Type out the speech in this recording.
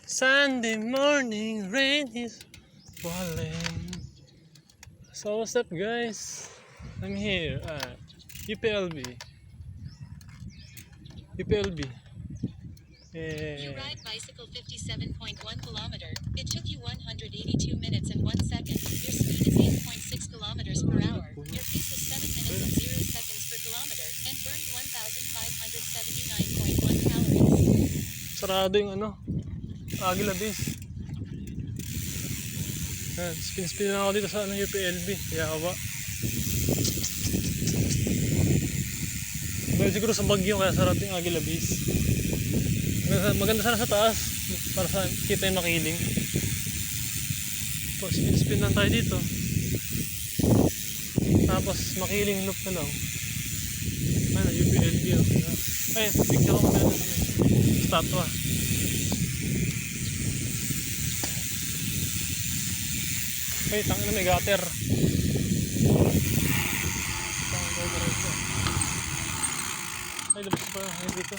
Sunday morning, rain is falling. So what's up guys? I'm here at UPLB. You ride bicycle 57.1 kilometer. It took you 182 minutes and 1 second. Your speed is 8.6 kilometers per hour. Your pace is 7 minutes and 0 seconds per kilometer and burned 1,579.1 calories. Sarado yung Aguila Base. Yan, spin lang ako dito sa UPLB. Yawa. Dahil siguro sa bagyo kaya sarap yung Aguila Base. Maganda sana sa taas para sa kita yung makiling. So, spin lang tayo dito. Tapos makiling loop na lang. Ano, UPLB. Ay, picture ko muna ng statwa. Ay, tangin na may gutter. Ay, labas pa dito.